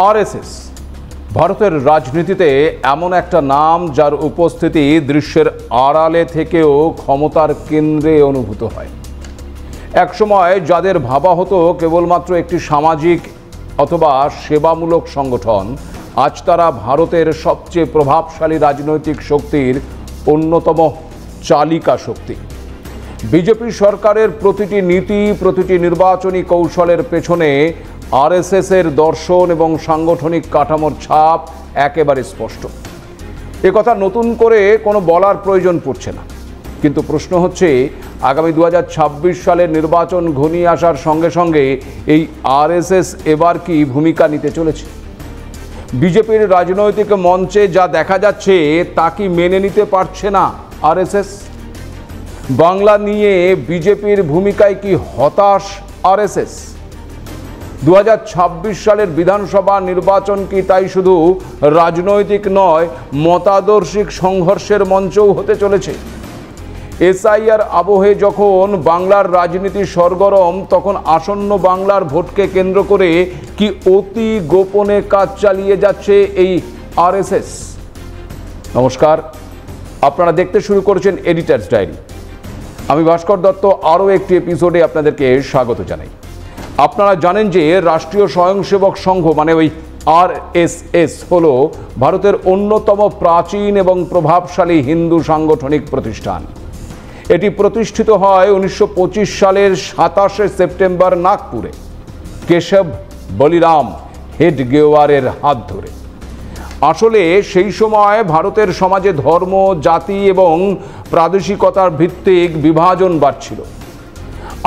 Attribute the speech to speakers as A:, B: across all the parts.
A: RSS ভারতের রাজনীতিতে এমন একটা নাম যার উপস্থিতি দৃশ্যের আড়ালে থেকেও ক্ষমতার কেন্দ্রে অনুভূত হয়। একসময় যাদের ভাবা হতো কেবলমাত্র একটি সামাজিক অথবা সেবামূলক সংগঠন, আজ তারা ভারতের সবচেয়ে প্রভাবশালী রাজনৈতিক শক্তির অন্যতম চালিকা শক্তি। বিজেপি সরকারের প্রতিটি নীতি, প্রতিটি নির্বাচনী কৌশলের পেছনে আরএসএসের দর্শন এবং সাংগঠনিক কাঠামোর ছাপ একেবারে স্পষ্ট। একথা নতুন করে কোনো বলার প্রয়োজন পড়ছে না। কিন্তু প্রশ্ন হচ্ছে, আগামী 2026 সালের নির্বাচন ঘনিয়ে আসার সঙ্গে সঙ্গে এই আরএসএস এবার কি ভূমিকা নিতে চলেছে? বিজেপির রাজনৈতিক মঞ্চে যা দেখা যাচ্ছে তা কি মেনে নিতে পারছে না আরএসএস? বাংলা নিয়ে বিজেপির ভূমিকায় কি হতাশ আরএসএস? 2026 সালের বিধানসভা নির্বাচন কি তাই শুধু রাজনৈতিক নয়, মতাদর্শিক সংঘর্ষের মঞ্চও হতে চলেছে? এসআইআর আবহে যখন বাংলার রাজনীতি সরগরম, তখন আসন্ন বাংলার ভোটকে কেন্দ্র করে কি অতি গোপনে কাজ চালিয়ে যাচ্ছে এই আরএসএস? নমস্কার, আপনারা দেখতে শুরু করেছেন এডিটার্স ডায়েরি। আমি ভাস্কর দত্ত আরও একটি এপিসোডে আপনাদেরকে স্বাগত জানাই। আপনারা জানেন যে রাষ্ট্রীয় স্বয়ংসেবক সংঘ মানে ওই আরএসএস হলো ভারতের অন্যতম প্রাচীন এবং প্রভাবশালী হিন্দু সাংগঠনিক প্রতিষ্ঠান। এটি প্রতিষ্ঠিত হয় 1925 সালের 27শে সেপ্টেম্বর নাগপুরে কেশব বলিরাম হেডগেওয়ারের হাত ধরে। আসলে সেই সময় ভারতের সমাজে ধর্ম, জাতি এবং প্রাদেশিকতার ভিত্তিক বিভাজন বাড়ছিল।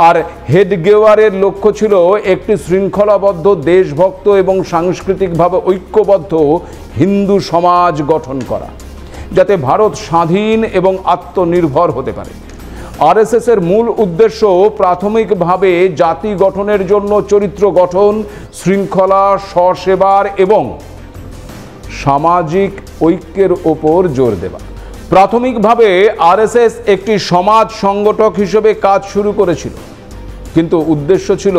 A: আর হেডগেওয়ারের লক্ষ্য ছিল একটি শৃঙ্খলাবদ্ধ, দেশভক্ত এবং সাংস্কৃতিকভাবে ঐক্যবদ্ধ হিন্দু সমাজ গঠন করা, যাতে ভারত স্বাধীন এবং আত্মনির্ভর হতে পারে। আরএসএসের মূল উদ্দেশ্য প্রাথমিকভাবে জাতি গঠনের জন্য চরিত্র গঠন, শৃঙ্খলা, স্বসেবার এবং সামাজিক ঐক্যের ওপর জোর দেওয়া। প্রাথমিকভাবে আরএসএস একটি সমাজ সংগঠক হিসেবে কাজ শুরু করেছিল, কিন্তু উদ্দেশ্য ছিল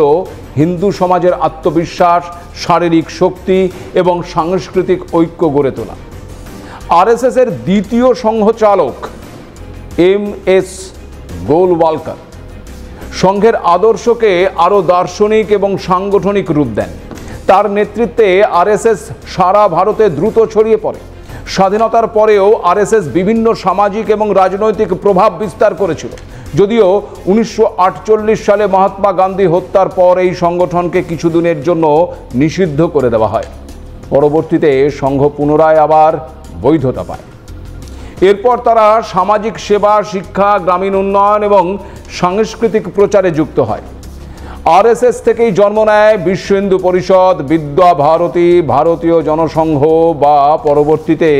A: হিন্দু সমাজের আত্মবিশ্বাস, শারীরিক শক্তি এবং সাংস্কৃতিক ঐক্য গড়ে তোলা। আরএসএসের দ্বিতীয় সংঘচালক এম.এস. গোলওয়ালকার সংঘের আদর্শকে আরও দার্শনিক এবং সাংগঠনিক রূপ দেন। তার নেতৃত্বে আরএসএস সারা ভারতে দ্রুত ছড়িয়ে পড়ে। স্বাধীনতার পরেও আরএসএস বিভিন্ন সামাজিক এবং রাজনৈতিক প্রভাব বিস্তার করেছিল, যদিও 1948 সালে মহাত্মা গান্ধী হত্যার পর এই সংগঠনকে কিছুদিনের জন্য নিষিদ্ধ করে দেওয়া হয়। পরবর্তীতে সংঘ পুনরায় আবার বৈধতা পায়। এরপর তারা সামাজিক সেবা, শিক্ষা, গ্রামীণ উন্নয়ন এবং সাংস্কৃতিক প্রচারে যুক্ত হয়। আরএসএস থেকেই জন্ম নেয় বিশ্ব হিন্দু পরিষদ, বিদ্যা ভারতী, ভারতীয় জনসংঘ বা পরবর্তীতে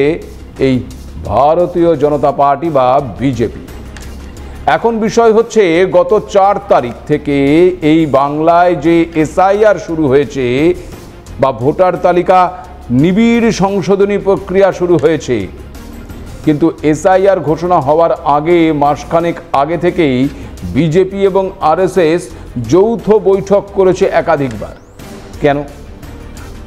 A: এই ভারতীয় জনতা পার্টি বা বিজেপি। এখন বিষয় হচ্ছে, গত 4 তারিখ থেকে এই বাংলায় যে এসআইআর শুরু হয়েছে বা ভোটার তালিকা নিবিড় সংশোধনী প্রক্রিয়া শুরু হয়েছে, কিন্তু এসআইআর ঘোষণা হওয়ার আগে, মাসখানেক আগে থেকেই বিজেপি এবং আরএসএস যৌথ বৈঠক করেছে একাধিকবার। কেন?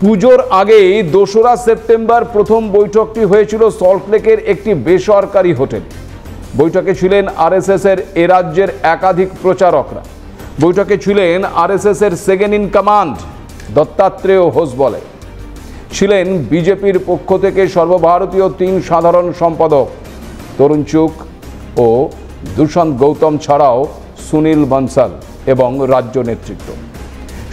A: পুজোর আগেই 2রা সেপ্টেম্বর প্রথম বৈঠকটি হয়েছিল সল্টলেকের একটি বেসরকারি হোটেল। বৈঠকে ছিলেন আরএসএসের এ রাজ্যের একাধিক প্রচারকরা। বৈঠকে ছিলেন আরএসএসের second in command Dattatreya Hosabale, ছিলেন বিজেপির পক্ষ থেকে সর্বভারতীয় 3 সাধারণ সম্পাদক তরুণ চুগ ও দুষ্যন্ত গৌতম ছাড়াও সুনীল বনসাল এবং রাজ্য নেতৃত্ব।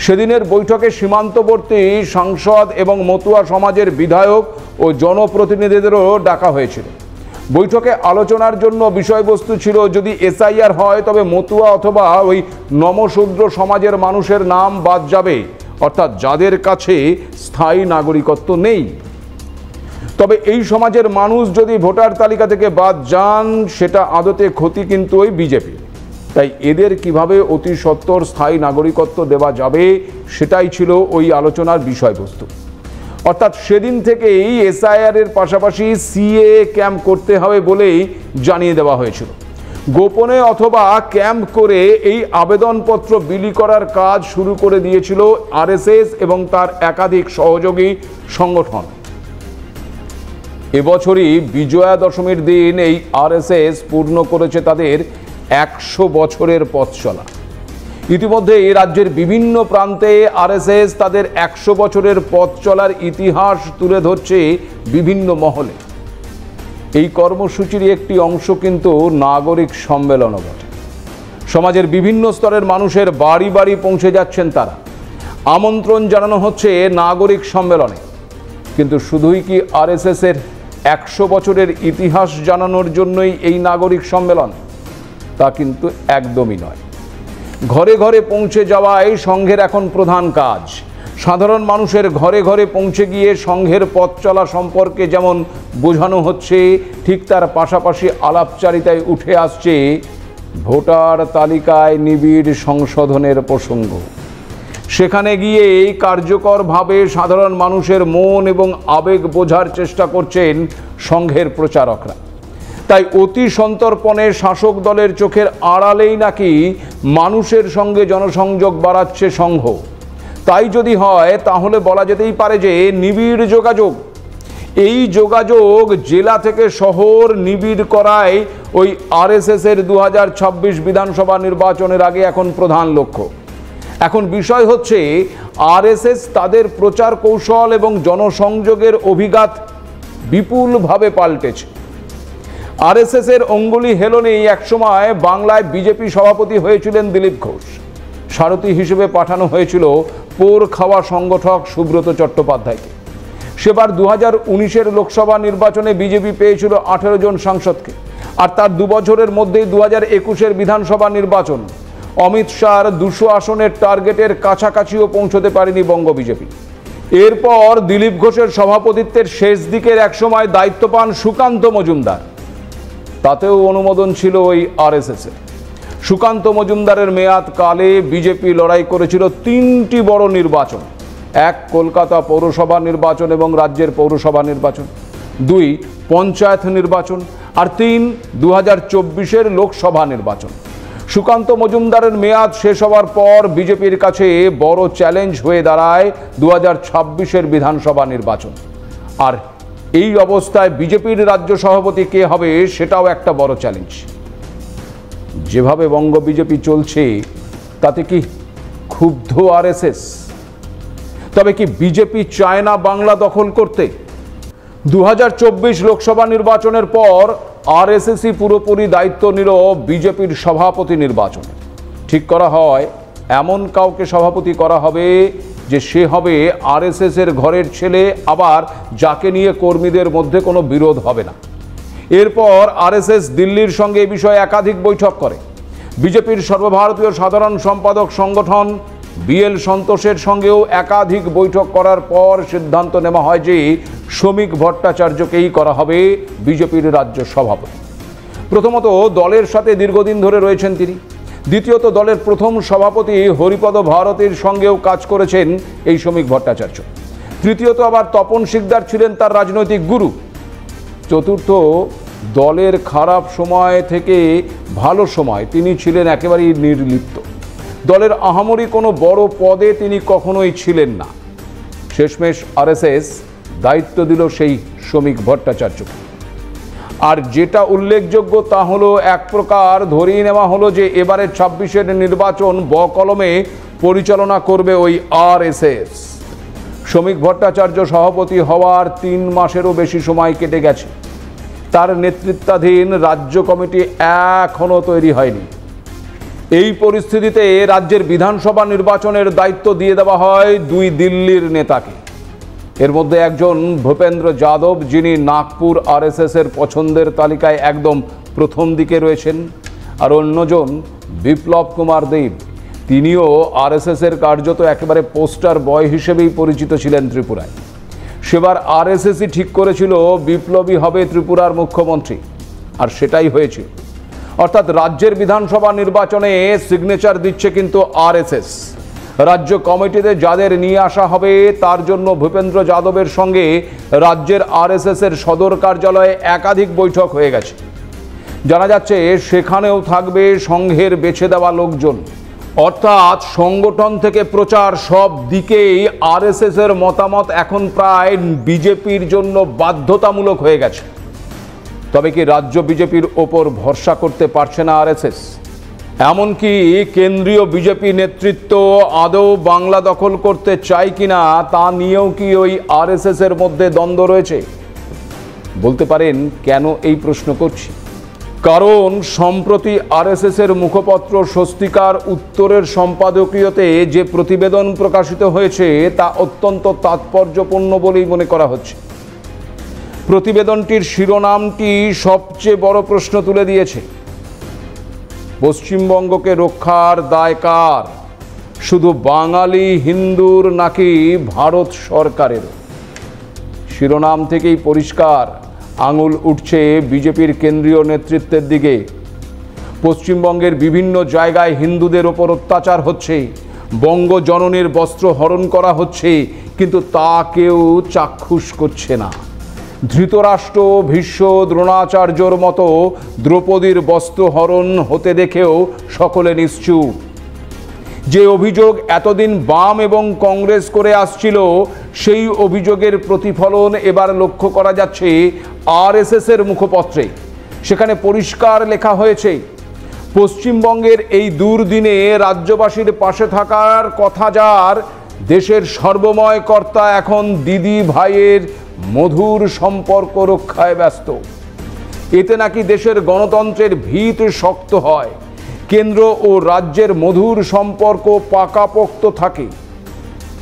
A: সেদিনের বৈঠকে সীমান্তবর্তী সাংসদ এবং মতুয়া সমাজের বিধায়ক ও জনপ্রতিনিধিদেরও ডাকা হয়েছিল। বৈঠকে আলোচনার জন্য বিষয়বস্তু ছিল, যদি এসআইআর হয় তবে মতুয়া অথবা ওই নমশূদ্র সমাজের মানুষের নাম বাদ যাবে, অর্থাৎ যাদের কাছে স্থায়ী নাগরিকত্ব নেই। তবে এই সমাজের মানুষ যদি ভোটার তালিকা থেকে বাদ যান, সেটা আদতে ক্ষতি কিন্তু ওই বিজেপি। তাই এদের কিভাবে অতি সত্বর স্থায়ী নাগরিকত্ব দেওয়া যাবে, সেটাই ছিল ওই আলোচনার বিষয়বস্তু। অর্থাৎ সেদিন থেকেই এসআইআর এর পাশাপাশি সিএ ক্যাম্প করতে হবে বলেই জানিয়ে দেওয়া হয়েছিল। গোপনে অথবা ক্যাম্প করে এই আবেদনপত্র বিলি করার কাজ শুরু করে দিয়েছিল আরএসএস এবং তার একাধিক সহযোগী সংগঠন। এবছরই বিজয়া দশমীর দিন এই আরএসএস পূর্ণ করেছে তাদের 100 বছরের পথ চলা। ইতিমধ্যে রাজ্যের বিভিন্ন প্রান্তে আরএসএস তাদের 100 বছরের পথ চলার ইতিহাস তুলে ধরছে বিভিন্ন মহলে। এই কর্মসূচির একটি অংশ কিন্তু নাগরিক সম্মেলনও বটে। সমাজের বিভিন্ন স্তরের মানুষের বাড়ি বাড়ি পৌঁছে যাচ্ছেন তারা। আমন্ত্রণ জানানো হচ্ছে নাগরিক সম্মেলনে। কিন্তু শুধুই কি আরএসএস এর 100 বছরের ইতিহাস জানানোর জন্যই এই নাগরিক সম্মেলন? তা কিন্তু একদমই নয়। ঘরে ঘরে পৌঁছে যাওয়াই সংঘের এখন প্রধান কাজ। সাধারণ মানুষের ঘরে ঘরে পৌঁছে গিয়ে সংঘের পথ চলা সম্পর্কে যেমন বোঝানো হচ্ছে, ঠিক তার পাশাপাশি আলাপচারিতায় উঠে আসছে ভোটার তালিকায় নিবিড় সংশোধনের প্রসঙ্গ। সেখানে গিয়েই কার্যকরভাবে সাধারণ মানুষের মন এবং আবেগ বোঝার চেষ্টা করছেন সংঘের প্রচারকরা। তাই অতি সন্তর্পণে শাসক দলের চোখের আড়ালেই নাকি মানুষের সঙ্গে জনসংযোগ বাড়াচ্ছে সংঘ। তাই যদি হয় তাহলে বলা যেতেই পারে যে নিবিড় যোগাযোগ। এই যোগাযোগ জেলা থেকে শহর নিবিড় করায় ওই আরএসএস এর 2026 বিধানসভা নির্বাচনের আগে এখন প্রধান লক্ষ্য। এখন বিষয় হচ্ছে আরএসএস তাদের প্রচার কৌশল এবং জনসংযোগের অভিঘাত বিপুলভাবে পাল্টেছে। আরএসএস এর অঙ্গুলি হেলনেই একসময় বাংলায় বিজেপি সভাপতি হয়েছিলেন দিলীপ ঘোষ। সারথি হিসেবে পাঠানো হয়েছিল পোর খাওয়া সংগঠক সুব্রত চট্টোপাধ্যায়কে। সেবার 2019-এর লোকসভা নির্বাচনে বিজেপি পেয়েছিল 18 জন সাংসদকে। আর তার 2 বছরের মধ্যেই 2021-এর বিধানসভা নির্বাচন। অমিত শাহর 200 আসনের টার্গেটের কাছাকাছিও পৌঁছতে পারেনি বঙ্গ বিজেপি। এরপর দিলীপ ঘোষের সভাপতিত্বের শেষ দিকের একসময় দায়িত্ব পান সুকান্ত মজুমদার। তাতেও অনুমোদন ছিল ওই আরএসএস এর। সুকান্ত মজুমদারের মেয়াদ কালে বিজেপি লড়াই করেছিল 3টি বড় নির্বাচন। 1 কলকাতা পৌরসভা নির্বাচন এবং রাজ্যের পৌরসভা নির্বাচন, 2 পঞ্চায়েত নির্বাচন, আর 3 2024-এর লোকসভা নির্বাচন। সুকান্ত মজুমদারের মেয়াদ শেষ হওয়ার পর বিজেপির কাছে বড় চ্যালেঞ্জ হয়ে দাঁড়ায় 2026-এর বিধানসভা নির্বাচন। আর এই অবস্থায় বিজেপির রাজ্য সভাপতি কে হবে সেটাও একটা বড় চ্যালেঞ্জ। যেভাবে বঙ্গ বিজেপি চলছে তাতে কি ক্ষুব্ধ আরএসএস? তবে কি বিজেপি চায় না বাংলা দখল করতে? 2024 লোকসভা নির্বাচনের পর আরএসএসই পুরোপুরি দায়িত্ব নিল বিজেপির সভাপতি নির্বাচনে। ঠিক করা হয় এমন কাউকে সভাপতি করা হবে যে সে হবে আরএসএস এর ঘরের ছেলে, আবার যাকে নিয়ে কর্মীদের মধ্যে কোনো বিরোধ হবে না। এরপর আরএসএস দিল্লির সঙ্গে এই বিষয়ে একাধিক বৈঠক করে। বিজেপির সর্বভারতীয় সাধারণ সম্পাদক সংগঠন বিএল সন্তোষের সঙ্গেও একাধিক বৈঠক করার পর সিদ্ধান্ত নেওয়া হয় যে শ্রমিক ভট্টাচার্যকেই করা হবে বিজেপির রাজ্য সভাপতি। প্রথমত দলের সাথে দীর্ঘদিন ধরে রয়েছেন তিনি। দ্বিতীয়ত দলের প্রথম সভাপতি হরিপদ ভারতীর সঙ্গেও কাজ করেছেন এই শ্রমিক ভট্টাচার্য। তৃতীয়ত আবার তপন শিকদার ছিলেন তার রাজনৈতিক গুরু। চতুর্থ, দলের খারাপ সময় থেকে ভালো সময় তিনি ছিলেন একেবারেই নির্লিপ্ত। দলের আহামরি কোনো বড় পদে তিনি কখনোই ছিলেন না। শেষমেশ আরএসএস দায়িত্ব দিল সেই শ্রমিক ভট্টাচার্যকে। আর যেটা উল্লেখযোগ্য তা হলো এক প্রকার ধরেই নেওয়া হলো যে এবারে 26-এর নির্বাচন বকলমে পরিচালনা করবে ওই আরএসএস। শ্রমিক ভট্টাচার্য সভাপতি হওয়ার 3 মাসেরও বেশি সময় কেটে গেছে। তার নেতৃত্বাধীন রাজ্য কমিটি এখনও তৈরি হয়নি। এই পরিস্থিতিতে রাজ্যের বিধানসভা নির্বাচনের দায়িত্ব দিয়ে দেওয়া হয় 2 দিল্লির নেতাকে। এর মধ্যে একজন ভূপেন্দ্র যাদব, যিনি নাগপুর আরএসএস এর পছন্দের তালিকায় একদম প্রথম দিকে রয়েছেন, আর অন্যজন বিপ্লব কুমার দেব। তিনিও আরএসএস এর কার্যত একেবারে পোস্টার বয় হিসেবেই পরিচিত ছিলেন ত্রিপুরায়। সেবার আরএসএসই ঠিক করেছিল বিপ্লবী হবে ত্রিপুরার মুখ্যমন্ত্রী, আর সেটাই হয়েছিল। অর্থাৎ রাজ্যের বিধানসভা নির্বাচনে সিগনেচার দিচ্ছে কিন্তু আরএসএস। রাজ্য কমিটিতে যাদের নিয়ে আসা হবে তার জন্য ভূপেন্দ্র যাদবের সঙ্গে রাজ্যের আরএসএস এর সদর কার্যালয়ে একাধিক বৈঠক হয়ে গেছে। জানা যাচ্ছে সেখানেও থাকবে সংঘের বেছে দেওয়া লোকজন। অর্থাৎ সংগঠন থেকে প্রচার সব দিকেই আরএসএস এর মতামত এখন প্রায় বিজেপির জন্য বাধ্যতামূলক হয়ে গেছে। তবে কি রাজ্য বিজেপির ওপর ভরসা করতে পারছে না আরএসএস? এমনকি কেন্দ্রীয় বিজেপি নেতৃত্ব আদৌ বাংলা দখল করতে চায় কিনা তা নিয়েও কি ওই আরএসএস এর মধ্যে দ্বন্দ্ব রয়েছে? বলতে পারেন কেন এই প্রশ্ন করছি? কারণ সম্প্রতি আরএসএস এর মুখপত্র স্বস্তিকার উত্তরের সম্পাদকীয়তে যে প্রতিবেদন প্রকাশিত হয়েছে তা অত্যন্ত তাৎপর্যপূর্ণ বলেই মনে করা হচ্ছে। প্রতিবেদনটির শিরোনামটি সবচেয়ে বড় প্রশ্ন তুলে দিয়েছে। পশ্চিমবঙ্গকে রক্ষার দায় কার? শুধু বাঙালি হিন্দুর নাকি ভারত সরকারের? শিরোনাম থেকেই পরিষ্কার আঙুল উঠছে বিজেপির কেন্দ্রীয় নেতৃত্বের দিকে। পশ্চিমবঙ্গের বিভিন্ন জায়গায় হিন্দুদের ওপর অত্যাচার হচ্ছে, বঙ্গজননীর বস্ত্র হরণ করা হচ্ছে, কিন্তু তা কেউ চাক্ষুষ করছে না। ধৃতরাষ্ট্র, ভীষ্ম, দ্রোণাচার্যর মতো দ্রৌপদীর বস্ত্র হরণ হতে দেখেও সকলে নিশ্চুপ। যে অভিযোগ এতদিন বাম এবং কংগ্রেস করে আসছিল, সেই অভিযোগের প্রতিফলন এবার লক্ষ্য করা যাচ্ছে আরএসএস এর মুখপত্রে। সেখানে পরিষ্কার লেখা হয়েছে, পশ্চিমবঙ্গের এই দুর্দিনে রাজ্যবাসীর পাশে থাকার কথা যার, দেশের সর্বময় কর্তা এখন দিদি ভাইয়ের মধুর সম্পর্ক রক্ষায় ব্যস্ত। এতে নাকি দেশের গণতন্ত্রের ভিত শক্ত হয়, কেন্দ্র ও রাজ্যের মধুর সম্পর্ক পাকাপোক্ত থাকে।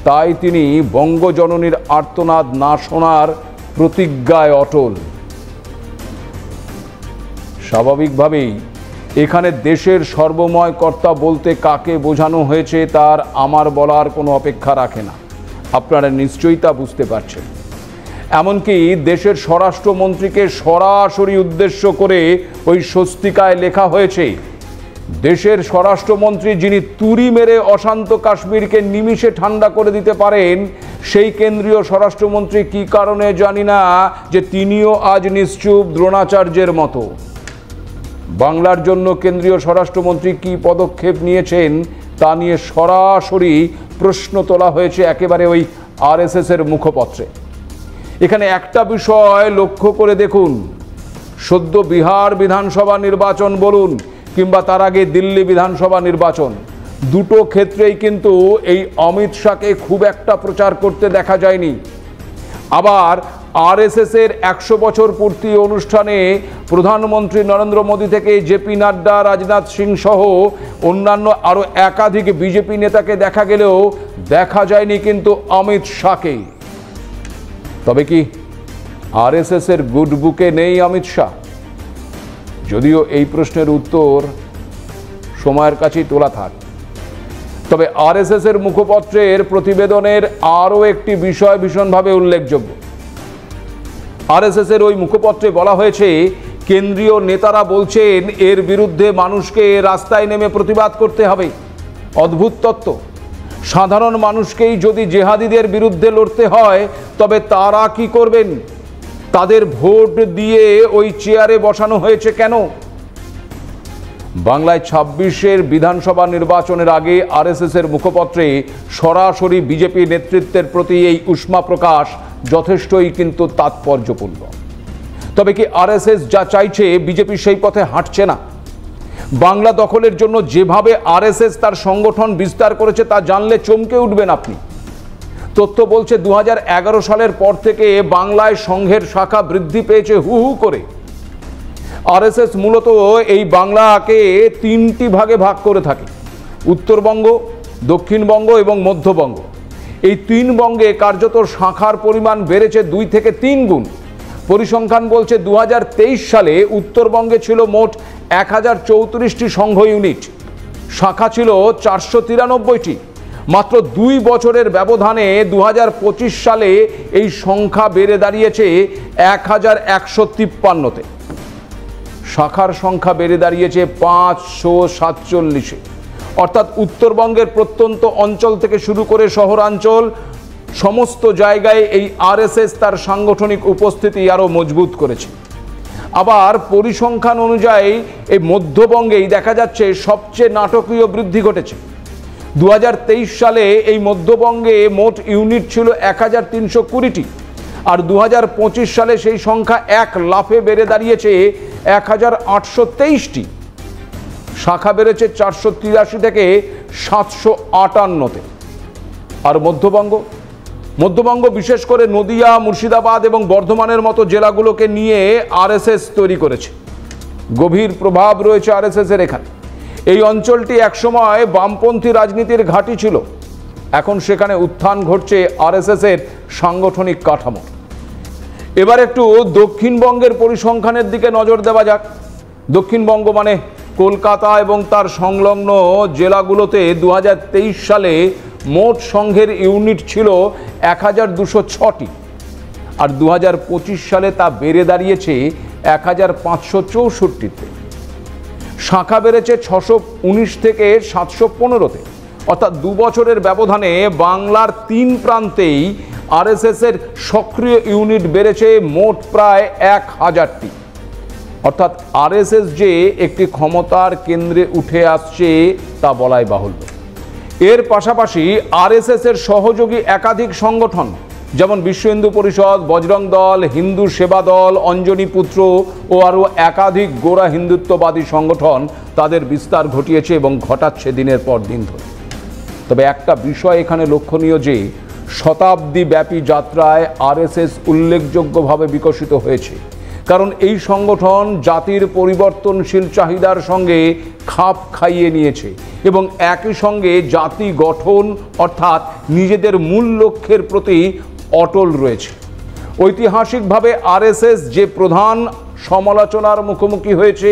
A: তাই তিনি বঙ্গজননীর আর্তনাদ না শোনার প্রতিজ্ঞায় অটল। স্বাভাবিকভাবেই এখানে দেশের সর্বময় কর্তা বলতে কাকে বোঝানো হয়েছে তার আমার বলার কোনো অপেক্ষা রাখে না। আপনারা নিশ্চয়ই তা বুঝতে পারছেন। এমনকি দেশের স্বরাষ্ট্রমন্ত্রীকে সরাসরি উদ্দেশ্য করে ওই স্বস্তিকায় লেখা হয়েছে, দেশের স্বরাষ্ট্রমন্ত্রী যিনি তুড়ি মেরে অশান্ত কাশ্মীরকে নিমিষে ঠান্ডা করে দিতে পারেন, সেই কেন্দ্রীয় স্বরাষ্ট্রমন্ত্রী কী কারণে জানি না যে তিনিও আজ নিশ্চুপ দ্রোণাচার্যের মতো। বাংলার জন্য কেন্দ্রীয় স্বরাষ্ট্রমন্ত্রী কী পদক্ষেপ নিয়েছেন তা নিয়ে সরাসরি প্রশ্ন তোলা হয়েছে একেবারে ওই আরএসএস এর মুখপত্রে। এখানে একটা বিষয় লক্ষ্য করে দেখুন, সদ্য বিহার বিধানসভা নির্বাচন বলুন কিংবা তার আগে দিল্লি বিধানসভা নির্বাচন, দুটো ক্ষেত্রেই কিন্তু এই অমিত শাহকে খুব একটা প্রচার করতে দেখা যায়নি। আবার আরএসএস এর 100 বছর পূর্তি অনুষ্ঠানে প্রধানমন্ত্রী নরেন্দ্র মোদী থেকে জেপি নাড্ডা, রাজনাথ সিং সহ অন্যান্য আরও একাধিক বিজেপি নেতাকে দেখা গেলেও দেখা যায়নি কিন্তু অমিত শাহকে। তবে কি আরএসএস এর গুড বুকে নেই অমিত শাহ? যদিও এই প্রশ্নের উত্তর সময়ের কাছেই তোলা থাক। তবে আরএসএস এর মুখপত্রের প্রতিবেদনের আরও একটি বিষয় ভীষণভাবে উল্লেখযোগ্য। আরএসএস এর ওই মুখপত্রে বলা হয়েছে, কেন্দ্রীয় নেতারা বলছেন এর বিরুদ্ধে মানুষকে রাস্তায় নেমে প্রতিবাদ করতে হবে। অদ্ভুত তত্ত্ব। সাধারণ মানুষকেই যদি জেহাদিদের বিরুদ্ধে লড়তে হয়, তবে তারা কি করবেন? তাদের ভোট দিয়ে ওই চেয়ারে বসানো হয়েছে কেন? বাংলায় 26-এর বিধানসভা নির্বাচনের আগে আরএসএস এর মুখপত্রে সরাসরি বিজেপি নেতৃত্বের প্রতি এই উষ্মা প্রকাশ যথেষ্টই কিন্তু তাৎপর্যপূর্ণ। তবে কি আরএসএস যা চাইছে বিজেপি সেই পথে হাঁটছে না? বাংলা দখলের জন্য যেভাবে আরএসএস তার সংগঠন বিস্তার করেছে তা জানলে চমকে উঠবেন আপনি। তথ্য বলছে 2011 সালের পর থেকে বাংলায় সংঘের শাখা বৃদ্ধি পেয়েছে হু হু করে। আরএসএস মূলত এই বাংলাকে 3টি ভাগে ভাগ করে থাকে, উত্তরবঙ্গ, দক্ষিণবঙ্গ এবং মধ্যবঙ্গ। এই 3 বঙ্গে কার্যত শাখার পরিমাণ বেড়েছে 2 থেকে 3 গুণ। পরিসংখ্যান বলছে 2023 সালে উত্তরবঙ্গে ছিল মোট 1034টি সংঘ ইউনিট, শাখা ছিল 493টি। মাত্র 2 বছরের ব্যবধানে 2025 সালে এই সংখ্যা বেড়ে দাঁড়িয়েছে 1153-তে। শাখার সংখ্যা বেড়ে দাঁড়িয়েছে 547-এ। অর্থাৎ উত্তরবঙ্গের প্রত্যন্ত অঞ্চল থেকে শুরু করে শহরাঞ্চল সমস্ত জায়গায় এই আরএসএস তার সাংগঠনিক উপস্থিতি আরও মজবুত করেছে। আবার পরিসংখ্যান অনুযায়ী এই মধ্যবঙ্গেই দেখা যাচ্ছে সবচেয়ে নাটকীয় বৃদ্ধি ঘটেছে। 2023 সালে এই মধ্যবঙ্গে মোট ইউনিট ছিল 1320টি, আর 2025 সালে সেই সংখ্যা এক লাফে বেড়ে দাঁড়িয়েছে 1823টি। শাখা বেড়েছে 483 থেকে 758-তে। আর মধ্যবঙ্গ বিশেষ করে নদিয়া, মুর্শিদাবাদ এবং বর্ধমানের মতো জেলাগুলোকে নিয়ে আরএসএস তৈরি করেছে। গভীর প্রভাব রয়েছে আরএসএসের এখানে। এই অঞ্চলটি একসময় বামপন্থী রাজনীতির ঘাঁটি ছিল, এখন সেখানে উত্থান ঘটছে আরএসএসের সাংগঠনিক কাঠামো। এবার একটু দক্ষিণবঙ্গের পরিসংখ্যানের দিকে নজর দেওয়া যাক। দক্ষিণবঙ্গ মানে কলকাতা এবং তার সংলগ্ন জেলাগুলোতে 2023 সালে মোট সংঘের ইউনিট ছিল 1206টি, আর 2025 সালে তা বেড়ে দাঁড়িয়েছে 1564-তে। শাখা বেড়েছে 619 থেকে 715-তে। অর্থাৎ 2 বছরের ব্যবধানে বাংলার 3 প্রান্তেই আরএসএসের সক্রিয় ইউনিট বেড়েছে মোট প্রায় 1000টি। অর্থাৎ আরএসএস যে একটি ক্ষমতার কেন্দ্রে উঠে আসছে তা বলাই বাহুল্য। এর পাশাপাশি আরএসএসের সহযোগী একাধিক সংগঠন যেমন বিশ্ব হিন্দু পরিষদ, বজরং দল, হিন্দু সেবা দল, অঞ্জনী পুত্র ও আরও একাধিক গোঁড়া হিন্দুত্ববাদী সংগঠন তাদের বিস্তার ঘটিয়েছে এবং ঘটাচ্ছে দিনের পর দিন ধরে। তবে একটা বিষয় এখানে লক্ষণীয় যে শতাব্দীব্যাপী যাত্রায় আরএসএস উল্লেখযোগ্যভাবে বিকশিত হয়েছে, কারণ এই সংগঠন জাতির পরিবর্তনশীল চাহিদার সঙ্গে খাপ খাইয়ে নিয়েছে এবং একই সঙ্গে জাতি গঠন অর্থাৎ নিজেদের মূল লক্ষ্যের প্রতি অটল রয়েছে। ঐতিহাসিকভাবে আরএসএস যে প্রধান সমালোচনার মুখোমুখি হয়েছে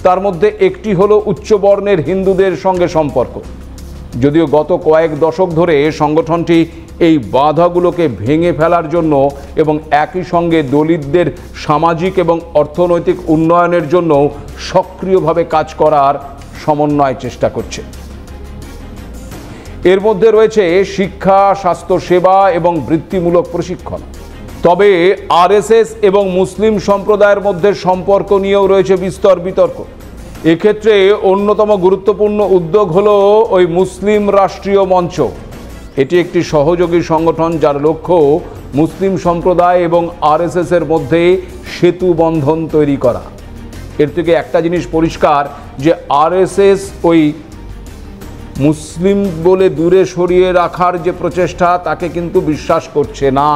A: তার মধ্যে একটি হলো উচ্চবর্ণের হিন্দুদের সঙ্গে সম্পর্ক। যদিও গত কয়েক দশক ধরে সংগঠনটি এই বাধাগুলোকে ভেঙে ফেলার জন্য এবং একই সঙ্গে দলিতদের সামাজিক এবং অর্থনৈতিক উন্নয়নের জন্য সক্রিয়ভাবে কাজ করার সমন্বয় চেষ্টা করছে। এর মধ্যে রয়েছে শিক্ষা, স্বাস্থ্যসেবা এবং বৃত্তিমূলক প্রশিক্ষণ। তবে আরএসএস এবং মুসলিম সম্প্রদায়ের মধ্যে সম্পর্ক নিয়েও রয়েছে বিস্তর বিতর্ক। এক্ষেত্রে অন্যতম গুরুত্বপূর্ণ উদ্যোগ হলো ওই মুসলিম রাষ্ট্রীয় মঞ্চ। এটি একটি সহযোগী সংগঠন যার লক্ষ্য মুসলিম সম্প্রদায় এবং আরএসএসের মধ্যে সেতু বন্ধন তৈরি করা। এর থেকে একটা জিনিস পরিষ্কার যে আরএসএস ওই মুসলিম বলে দূরে সরিয়ে রাখার যে প্রচেষ্টা তাকে কিন্তু বিশ্বাস করছে না।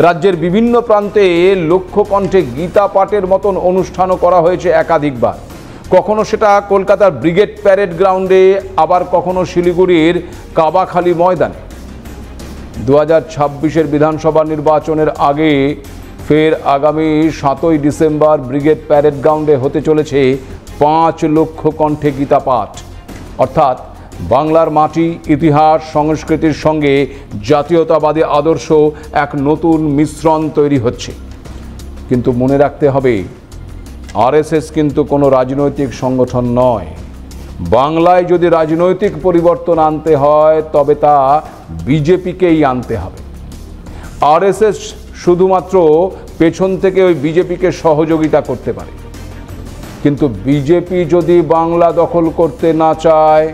A: রাজ্যের বিভিন্ন প্রান্তে লক্ষ্য কণ্ঠে গীতা পাঠের মতন অনুষ্ঠানও করা হয়েছে একাধিকবার। কখনো সেটা কলকাতার ব্রিগেড প্যারেড গ্রাউন্ডে, আবার কখনো শিলিগুড়ির কাবাখালী ময়দানে। 2026-এর বিধানসভা নির্বাচনের আগে ফের আগামী 7ই ডিসেম্বর ব্রিগেড প্যারেড গ্রাউন্ডে হতে চলেছে 5 লক্ষ কণ্ঠে গীতা পাঠ। অর্থাৎ বাংলার মাটি, ইতিহাস, সংস্কৃতির সঙ্গে জাতীয়তাবাদী আদর্শ এক নতুন মিশ্রণ তৈরি হচ্ছে। কিন্তু মনে রাখতে হবে আরএসএস কিন্তু কোনো রাজনৈতিক সংগঠন নয়। বাংলায় যদি রাজনৈতিক পরিবর্তন আনতে হয় তবে তা বিজেপিকেই আনতে হবে। আরএসএস শুধুমাত্র পেছন থেকে ওই বিজেপিকে সহযোগিতা করতে পারে, কিন্তু বিজেপি যদি বাংলা দখল করতে না চায়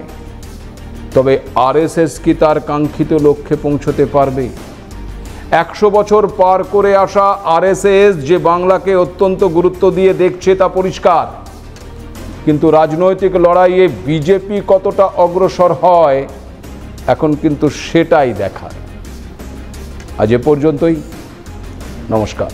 A: তবে আরএসএস কি তার কাঙ্ক্ষিত লক্ষ্যে পৌঁছতে পারবে? 100 বছর পার করে আসা আরএসএস যে বাংলাকে অত্যন্ত গুরুত্ব দিয়ে দেখছে তা পরিষ্কার, কিন্তু রাজনৈতিক লড়াইয়ে বিজেপি কতটা অগ্রসর হয় এখন কিন্তু সেটাই দেখার। আজ এ পর্যন্তই। নমস্কার।